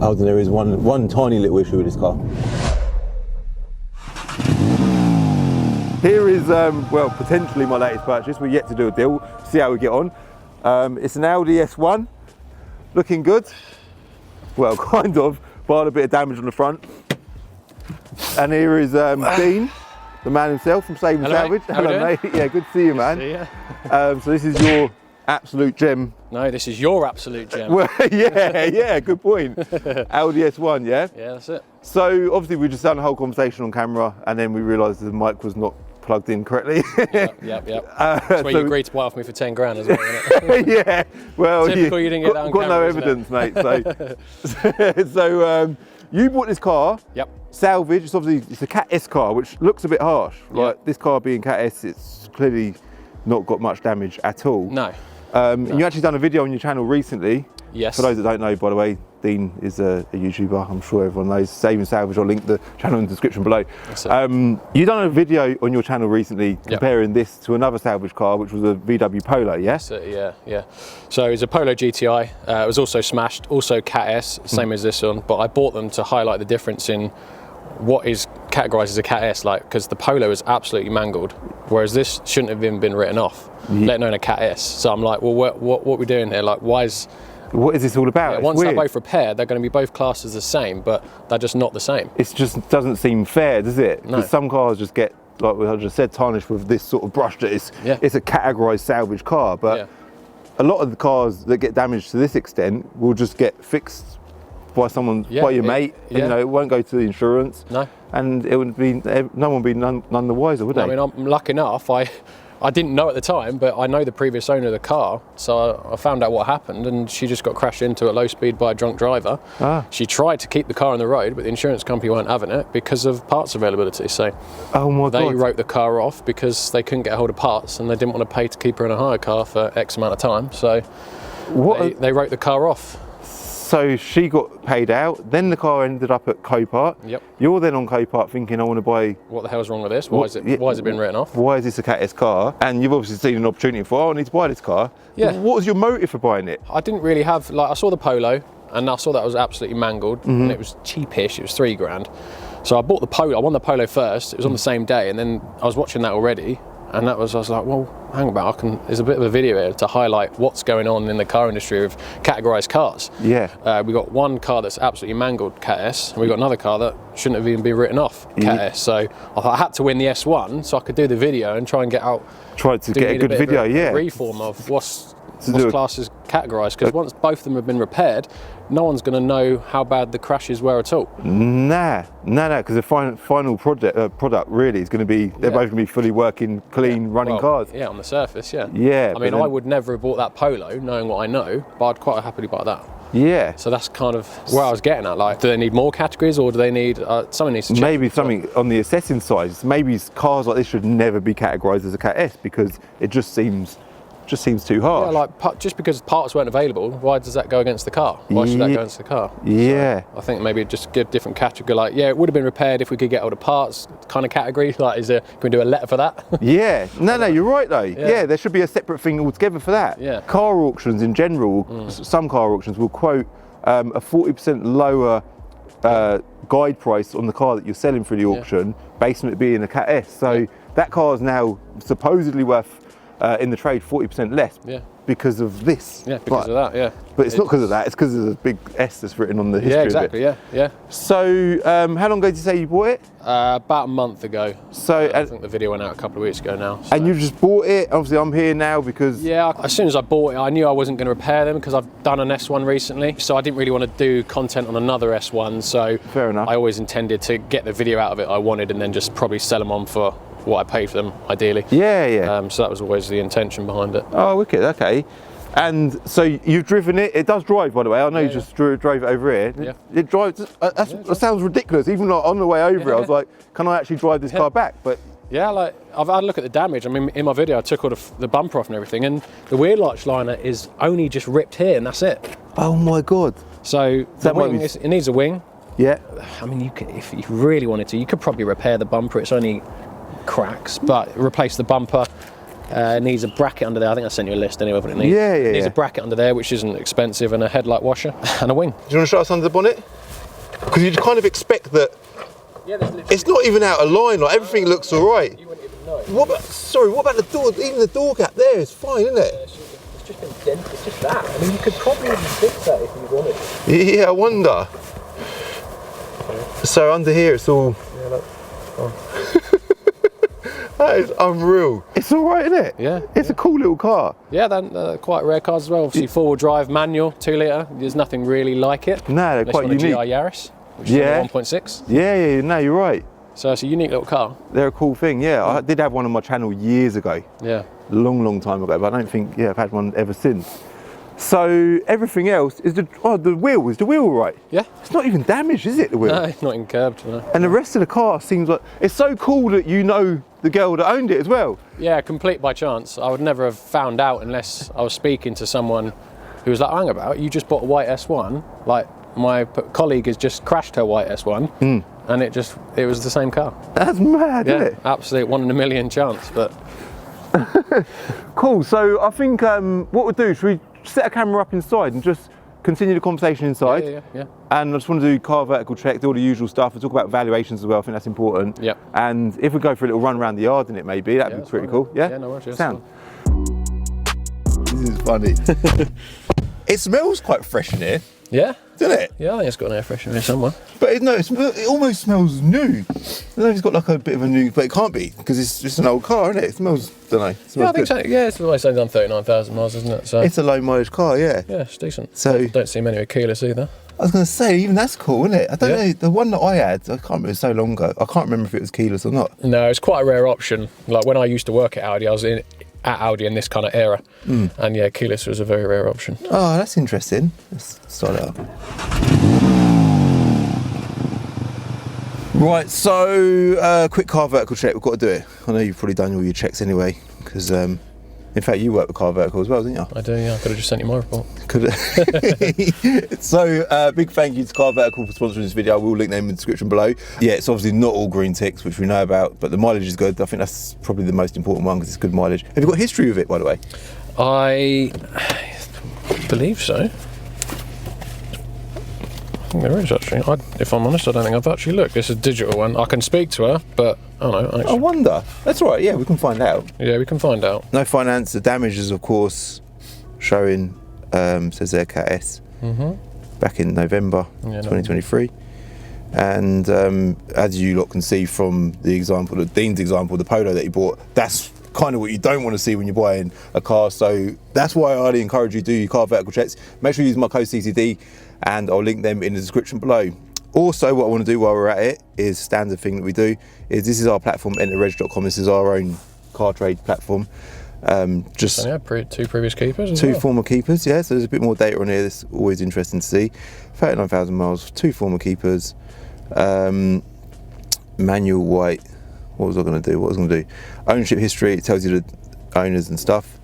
Other than there is one tiny little issue with this car. Here is, well, potentially my latest purchase. We're yet to do a deal, see how we get on. It's an Audi S1, looking good. Well, kind of, but a bit of damage on the front. And here is Dean, the man himself from Salvage. Hello, mate. Yeah, good to see you, man. Good to see you. So this is your absolute gem. No, this is your absolute gem. Well, yeah, good point. Audi S1, yeah? Yeah, that's it. So obviously we just done a whole conversation on camera and then we realised the mic was not plugged in correctly. Yep. That's where you agreed to buy off me for 10 grand as well, isn't it? Yeah, well, typical, you didn't get that on got camera, no evidence, mate. So you bought this car. Yep. Salvage. It's a Cat S car, which looks a bit harsh. Like this car being Cat S, it's clearly not got much damage at all. No. And you actually done a video on your channel recently. Yes. For those that don't know, by the way, Dean is a YouTuber. I'm sure everyone knows. Same Salvage. I'll link the channel in the description below. You done a video on your channel recently comparing this to another Salvage car, which was a VW Polo. Yes. Yeah. So it's a Polo GTI. It was also smashed, also Cat S, same as this one. But I bought them to highlight the difference in what is categorised as a Cat S, like, because the Polo is absolutely mangled, whereas this shouldn't have even been written off, let alone a Cat S. So I'm like, well, what are we doing here? Like, what is this all about? Yeah, once they're both repaired, they're going to be both classed as the same, but they're just not the same. It just doesn't seem fair, does it? No. Because some cars just get, like I just said, tarnished with this sort of brush that it's a categorised salvage car, but a lot of the cars that get damaged to this extent will just get fixed by someone, by your mate. You know, it won't go to the insurance. No. And it would be, no one would be none the wiser, would they? I mean, I'm lucky enough. I didn't know at the time, but I know the previous owner of the car, so I found out what happened, and she just got crashed into at low speed by a drunk driver. She tried to keep the car on the road, but the insurance company weren't having it because of parts availability. So they wrote the car off because they couldn't get a hold of parts, and they didn't want to pay to keep her in a hire car for X amount of time. So they wrote the car off. So she got paid out, then the car ended up at Copart. Yep. You're then on Copart thinking, I want to buy... What the hell's wrong with this? Why is it been written off? Why is this a Cat S car? And you've obviously seen an opportunity for, I need to buy this car. Yeah. What was your motive for buying it? I didn't really have, like, I saw the Polo, and I saw that it was absolutely mangled, and it was cheapish, it was 3 grand. So I bought the Polo, I won the Polo first, it was on the same day, and then I was watching that already, and I was like, well, hang about, there's a bit of a video here to highlight what's going on in the car industry with categorised cars. Yeah. We got one car that's absolutely mangled, Cat S, and we got another car that shouldn't have even been written off, Cat S. So I thought I had to win the S1 so I could do the video and try and get out. Try to get a good video, reform of what's classed as categorised, because once both of them have been repaired, no one's going to know how bad the crashes were at all. Nah, because the final product really is going to be, they're both going to be fully working, clean, running cars. Yeah, on the surface, yeah. Yeah. I mean, I would never have bought that Polo, knowing what I know, but I'd quite happily buy that. Yeah. So that's kind of where I was getting at. Like, do they need more categories, or do they need something needs to change? Maybe something on the assessing side. Maybe cars like this should never be categorised as a Cat S because it just seems too harsh. Yeah, like just because parts weren't available, why does that go against the car? Why should that go against the car? Yeah. So I think maybe just give different category. Like, yeah, it would have been repaired if we could get all the parts kind of category. Like, can we do a letter for that? Yeah. No, you're right though. Yeah, there should be a separate thing altogether for that. Yeah. Car auctions in general, some car auctions will quote a 40% lower guide price on the car that you're selling through the auction, based on it being a Cat S. So that car is now supposedly worth in the trade 40% less because of this. Yeah, because of that, yeah. But it's not because of that, it's because of the big S that's written on the history of it. Yeah. So how long ago did you say you bought it? About a month ago. So I think the video went out a couple of weeks ago now. So. And you just bought it? Obviously I'm here now because... Yeah, as soon as I bought it, I knew I wasn't going to repair them because I've done an S1 recently. So I didn't really want to do content on another S1. So fair enough. I always intended to get the video out of it I wanted and then just probably sell them on for what I paid for them, ideally. Yeah. So that was always the intention behind it. Oh, wicked, okay. And so you've driven it. It does drive, by the way. I know you just drove it over here. Yeah. It drives. That sounds ridiculous. Even like on the way over it, I was like, can I actually drive this car back? But yeah, like I've had a look at the damage. I mean, in my video, I took all the bumper off and everything, and the wheel arch liner is only just ripped here, and that's it. Oh my god. So the wing, it needs a wing. Yeah. I mean, if you really wanted to, you could probably repair the bumper. It's only cracks, but replace the bumper, Needs a bracket under there. I think I sent you a list anyway of what it needs. Yeah, yeah, Needs yeah. a bracket under there, which isn't expensive, and a headlight washer and a wing. Do you want to show us under the bonnet? Because you kind of expect that. Yeah, It's not even out of line. Like everything looks all right. You wouldn't even know. What about the door? Even the door gap there is fine, isn't it? It's just been dented. It's just that. I mean, you could probably even fix that if you wanted. Yeah, I wonder. So under here, it's all. Yeah, look. That is unreal. It's all right, isn't it? Yeah. It's a cool little car. Yeah, then quite rare cars as well. Obviously, four-wheel drive, manual, 2 litre. There's nothing really like it. No, they're quite unless you unique. want a GR Yaris, which is only 1.6. Yeah, no, you're right. So it's a unique little car. They're a cool thing, yeah. I did have one on my channel years ago. Yeah. Long time ago, but I don't think, I've had one ever since. So everything else is the wheel. Is the wheel all right? Yeah. It's not even damaged, is it, the wheel? No, it's not even curbed. No. And the rest of the car seems like, it's so cool that you know the girl that owned it as well. Yeah, complete by chance. I would never have found out unless I was speaking to someone who was like, hang about, you just bought a white S1. Like, my colleague has just crashed her white S1 and it was the same car. That's mad, Yeah, isn't it? absolute 1 in a million chance, but. Cool, so I think what we'll do, should we set a camera up inside and just continue the conversation inside? Yeah. And I just want to do car vertical check, do all the usual stuff. We'll talk about valuations as well, I think that's important. Yep. And if we go for a little run around the yard in it maybe, that'd be pretty cool. Yeah? Yeah, no worries. Sound. This is funny. It smells quite fresh in here, Yeah? doesn't it? Yeah, I think it's got an air freshener here somewhere. But it almost smells new. I don't know if it's got like a bit of a new, but it can't be because it's just an old car, isn't it? It smells, don't know. It smells Yeah, I think good. so. Yeah, it's always only done 39,000 miles, isn't it? So It's a low mileage car, yeah. yeah, it's decent. So Don't see many with keyless either. I was going to say, even that's cool, isn't it? I don't Yeah. know, the one that I had, I can't remember, it was so long ago. I can't remember if it was keyless or not. No, it's quite a rare option. Like when I used to work at Audi, I was at Audi in this kind of era, and yeah, keyless was a very rare option. Oh, that's interesting. Let's start it up. Right, so quick car vertical check. We've got to do it. I know you've probably done all your checks anyway, because in fact you work with car vertical as well, didn't you? I do, yeah. I could have just sent you my report. Could it? So big thank you to Car Vertical for sponsoring this video. I will link them in the description below. Yeah, it's obviously not all green ticks, which we know about, but the mileage is good. I think that's probably the most important one because it's good mileage. Have you got history with it, by the way? I believe so. I think there is actually. If I'm honest, I don't think I've actually looked. It's a digital one. I can speak to her, but I don't know. I wonder. That's all right. Yeah, we can find out. Yeah, we can find out. No finance. The damage is, of course, showing. Says there Cat S. Back in November 2023. And as you lot can see from the example, Dean's example, the Polo that he bought, that's kind of what you don't want to see when you're buying a car. So that's why I highly encourage you to do your car vertical checks. Make sure you use my code CCD, and I'll link them in the description below. Also, what I want to do while we're at it is standard thing that we do is this is our platform, enterreg.com. This is our own car trade platform. Just So, yeah, two previous keepers as two well. former keepers, yeah, so there's a bit more data on here. That's always interesting to see. 39,000 miles, two former keepers, manual white. What was I going to do? Ownership history, it tells you the owners and stuff.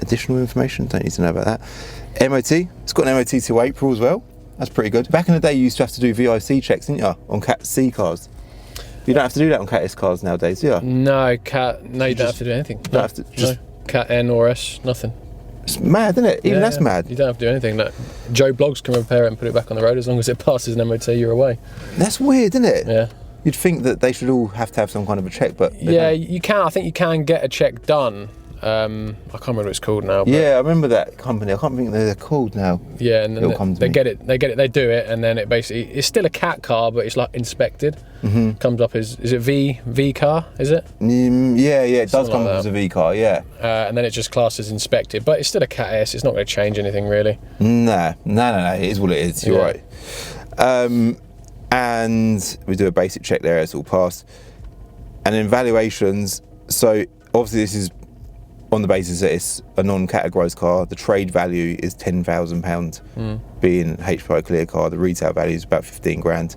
Additional information, don't need to know about that. MOT, it's got an MOT till April as well. That's pretty good. Back in the day, you used to have to do VIC checks, didn't you, on Cat C cars? You don't have to do that on Cat S cars nowadays, do you? No, you don't have to do anything. Don't have to, just, no. Cat N or S, nothing. It's mad, isn't it? Even that's mad. You don't have to do anything. No. Joe Bloggs can repair it and put it back on the road as long as it passes an MOT, you're away. That's weird, isn't it? Yeah. You'd think that they should all have to have some kind of a check, but Yeah, you can. I think you can get a check done. I can't remember what it's called now. But yeah, I remember that company. I can't think they're called now. yeah, and It'll then come to they me. get it, they do it, and then it basically, it's still a cat car, but it's like inspected. Comes up as, is it V car, is it? Yeah, it does Something come like up as a V car, yeah. And then it's just classed as inspected, but it's still a Cat S, it's not going to change anything really. No, it is what it is, you're Yeah. right. And we do a basic check there, it's all passed. And then valuations, so obviously this is on the basis that it's a non-categorised car. The trade value is £10,000, being HPI clear car. The retail value is about 15 grand.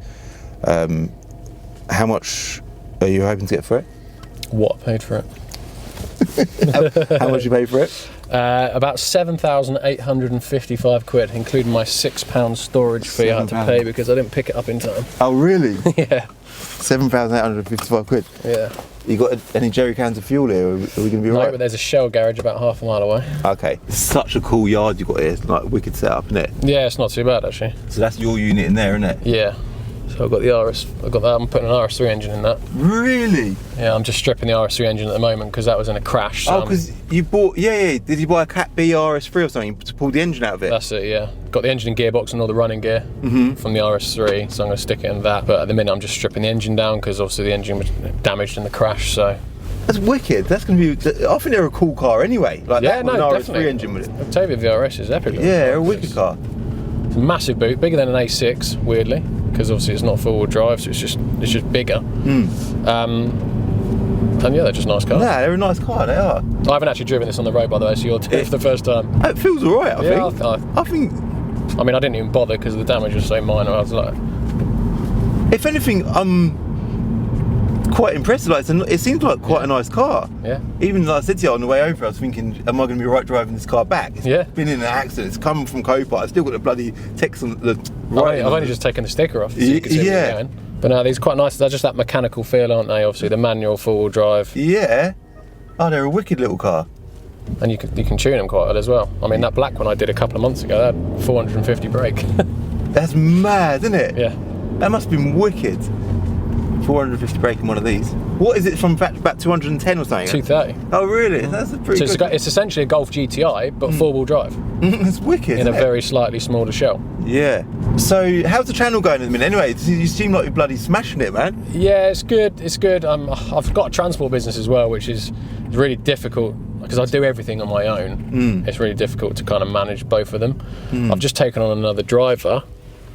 How much are you hoping to get for it? What I paid for it? How much you paid for it? About 7,855 quid, including my £6 storage fee I had to pay because I didn't pick it up in time. Oh, really? Yeah. 7,855 quid. Yeah. You got any jerry cans of fuel here? Are we going to be No, right? but there's a Shell garage about half a mile away. Okay. It's such a cool yard you got here. It's like wicked setup, isn't it? Yeah, it's not too bad actually. So that's your unit in there, isn't it? Yeah. So I've got the RS. I've got that. I'm putting an RS3 engine in that. Really? Yeah, I'm just stripping the RS3 engine at the moment because that was in a crash. So because you bought. Yeah. Did you buy a Cat B RS3 or something to pull the engine out of it? That's it. Yeah. Got the engine and gearbox and all the running gear from the RS3, so I'm going to stick it in that. But at the minute, I'm just stripping the engine down because obviously the engine was damaged in the crash. So. That's wicked. That's going to be. I think they're a cool car anyway. Like yeah, that with no, an definitely. RS3 engine with it. Octavia VRS is epic. Yeah, they're a wicked car. It's a massive boot, bigger than an A6, weirdly, because obviously it's not four-wheel drive, so it's just bigger. And yeah, they're just nice cars. Nah, they're a nice car. They are. I haven't actually driven this on the road, by the way, so you're doing it for the first time. It feels alright. I think. I think. I mean, I didn't even bother because the damage was so minor. I was like, if anything, I'm quite impressed. Like, it seems like quite a nice car. Yeah. Even like I said to you on the way over, I was thinking, am I going to be right driving this car back? It's been in an accident. It's come from Copart. I've still got the bloody text on the right. I've only just taken the sticker off, so you can see where you're going. But no, these are quite nice. They're just that mechanical feel, aren't they? Obviously, the manual four-wheel drive. Yeah. Oh, they're a wicked little car. And you can tune them quite well as well. I mean, that black one I did a couple of months ago, that had 450 brake. That's mad, isn't it? Yeah. That must have been wicked. 450 brake in one of these. What is it from about 210 or something? 230. Oh, really? That's a pretty good. It's essentially a Golf GTI, but four-wheel drive. It's wicked. In a very slightly smaller shell. Yeah. So, how's the channel going at the minute? Anyway, you seem like you're bloody smashing it, man. Yeah, it's good. It's good. I've got a transport business as well, which is really difficult because I do everything on my own. It's really difficult to kind of manage both of them. I've just taken on another driver,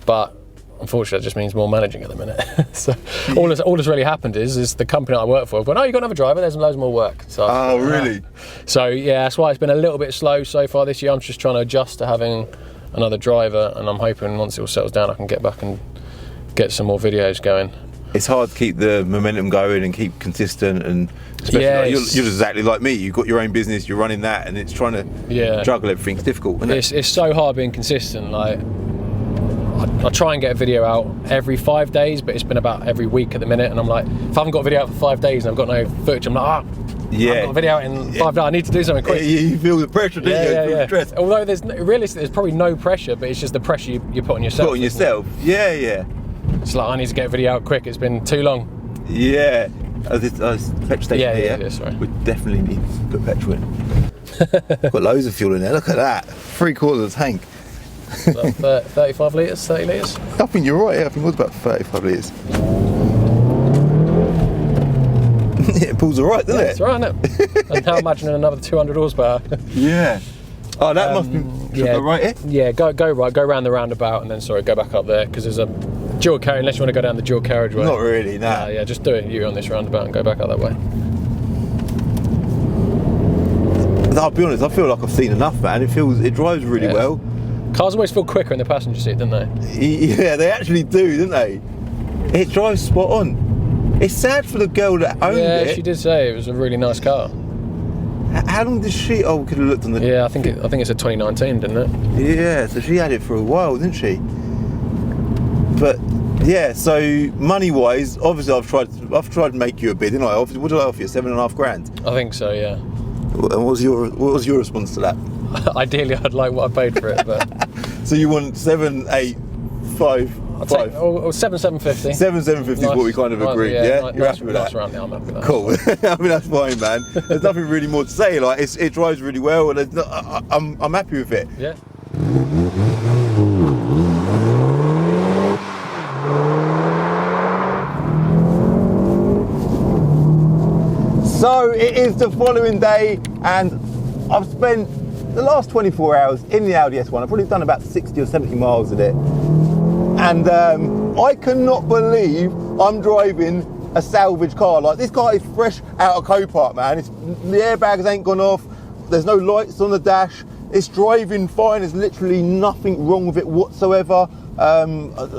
but unfortunately, it just means more managing at the minute. So all that's really happened is the company I work for have gone, oh, you've got another driver, there's loads more work. So really? So yeah, that's why it's been a little bit slow so far this year. I'm just trying to adjust to having another driver, and I'm hoping once it all settles down I can get back and get some more videos going. It's hard to keep the momentum going and keep consistent, and especially you're just exactly like me. You've got your own business, you're running that, and it's trying to juggle everything. It's difficult, isn't it? It's so hard being consistent. Like, I try and get a video out every 5 days, but it's been about every week at the minute, and I'm like, if I haven't got a video out for 5 days and I've got no footage, I'm like, I've got a video out in 5 days, I need to do something quick. You feel the pressure, don't you? Yeah. Stress. Although there's probably no pressure, but it's just the pressure you put on yourself. Put on yourself, yeah. It's like, I need to get a video out quick, it's been too long. Yeah. Petrol station here. Yeah, sorry. We definitely need to put petrol in. Got loads of fuel in there, look at that. 3/4 of the tank. Like 35 litres, 30 litres? I think you're right, I think it was about 35 litres. It pulls alright, doesn't it? It's right, isn't it? And now imagining another 200 horsepower. Yeah. Oh, that must be. Should I go right here? Yeah, go right, go round the roundabout, and then go back up there, because there's a dual carriage, unless you want to go down the dual carriageway. Not really, no. Yeah, just do it you on this roundabout and go back up that way. I'll be honest, I feel like I've seen enough, man. It drives really well. Cars always feel quicker in the passenger seat, don't they? Yeah, they actually do, don't they? It drives spot on. It's sad for the girl that owned it. Yeah, she did say it was a really nice car. How long did she? Oh, we could have looked on the. Yeah, I think it's a 2019, didn't it? Yeah, so she had it for a while, didn't she? But yeah, so money-wise, obviously I've tried to make you a bid, didn't I? What did I offer you? 7.5 grand. I think so, yeah. And what was your response to that? Ideally, I'd like what I paid for it, but. So you want 7,855? 7,750. 7,750 is what we kind of agreed. Yeah, you're happy with that? Around there, I'm happy with that. Cool. I mean, that's fine, man. There's nothing really more to say. Like, it drives really well, and I'm happy with it. Yeah. So it is the following day, and I've spent the last 24 hours in the Audi S1. I've probably done about 60 or 70 miles of it. And I cannot believe I'm driving a salvage car. Like, this car is fresh out of Copart, man. The airbags ain't gone off. There's no lights on the dash. It's driving fine. There's literally nothing wrong with it whatsoever.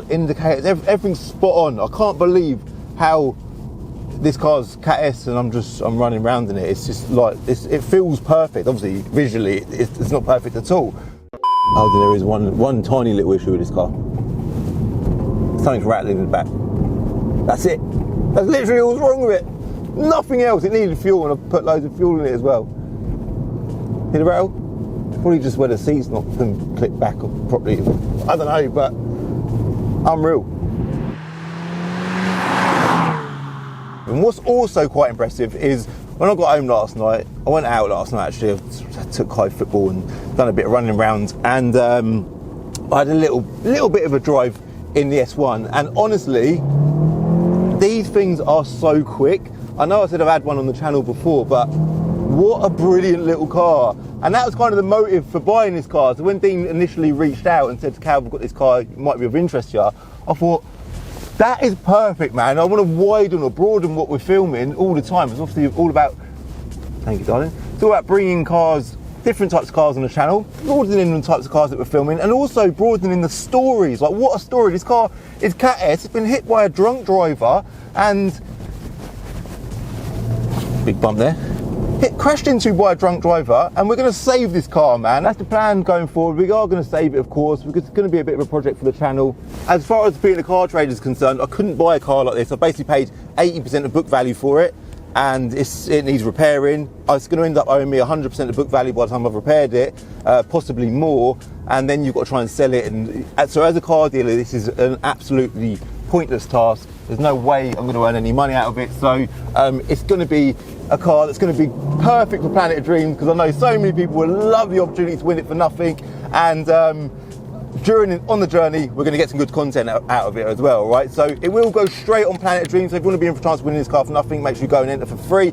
Indicators, everything's spot on. I can't believe how this car's Cat S and I'm running around in it. It's just like, it feels perfect. Obviously, visually, it's not perfect at all. Oh, there is one tiny little issue with this car. Something's rattling in the back. That's it. That's literally all wrong with it. Nothing else. It needed fuel, and I put loads of fuel in it as well. Hear the rattle? Probably just where the seat's not been clipped back properly. I don't know, but unreal. And what's also quite impressive is when I got home last night, I went out last night actually, I took high football and done a bit of running around, and I had a little bit of a drive in the S1, and honestly, these things are so quick. I know I said I've had one on the channel before, but what a brilliant little car. And that was kind of the motive for buying this car. So when Dean initially reached out and said to Cal, I've got this car, it might be of interest to you, I thought, that is perfect, man. I want to widen or broaden what we're filming all the time. It's obviously all about, thank you, darling. It's all about bringing cars, different types of cars on the channel, broadening the types of cars that we're filming, and also broadening the stories. Like, what a story. This car is Cat S. It's been hit by a drunk driver and, big bump there, crashed into by a drunk driver, and we're going to save this car, man. That's the plan going forward. We are going to save it, of course, because it's going to be a bit of a project for the channel. As far as being a car trader is concerned, I couldn't buy a car like this. I basically paid 80% of book value for it, and it needs repairing. It's going to end up owing me 100% of book value by the time I've repaired it, possibly more, and then you've got to try and sell it. And so as a car dealer, this is an absolutely pointless task. There's no way I'm going to earn any money out of it. So it's going to be a car that's going to be perfect for Planet of Dreams, because I know so many people will love the opportunity to win it for nothing. And on the journey, we're going to get some good content out of it as well, right? So it will go straight on Planet of Dreams. So if you want to be in for a chance of winning this car for nothing, make sure you go and enter for free.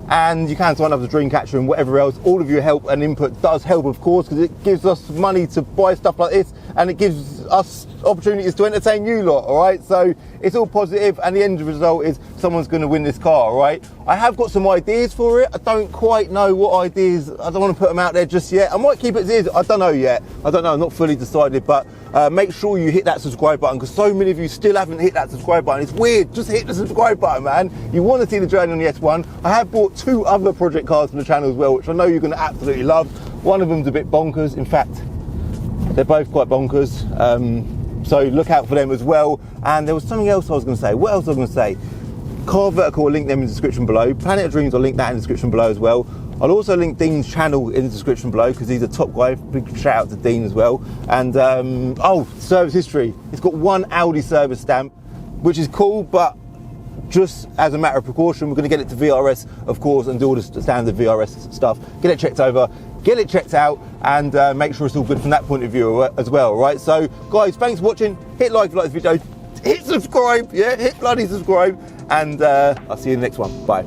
And you can sign up as a Dreamcatcher and whatever else. All of your help and input does help, of course, because it gives us money to buy stuff like this, and it gives us opportunities to entertain you lot, all right? So it's all positive, and the end result is someone's going to win this car, all right? I have got some ideas for it. I don't quite know what ideas. I don't want to put them out there just yet. I might keep it as is. I don't know yet. I don't know. I'm not fully decided, but make sure you hit that subscribe button, because so many of you still haven't hit that subscribe button. It's weird. Just hit the subscribe button, man. You want to see the journey on the S1. I have bought 2 other project cars for the channel as well, which I know you're going to absolutely love. One of them's a bit bonkers. In fact, they're both quite bonkers. So look out for them as well. And there was something else I was going to say. What else was I going to say? Car Vertical, I'll link them in the description below. Planet of Dreams, I'll link that in the description below as well. I'll also link Dean's channel in the description below, because he's a top guy. Big shout out to Dean as well. And service history. It's got 1 Audi service stamp, which is cool, but just as a matter of precaution, we're going to get it to VRS, of course, and do all the standard VRS stuff. Get it checked over, get it checked out, and make sure it's all good from that point of view as well, right? So, guys, thanks for watching. Hit like if you like this video. Hit subscribe, yeah? Hit bloody subscribe. And I'll see you in the next one. Bye.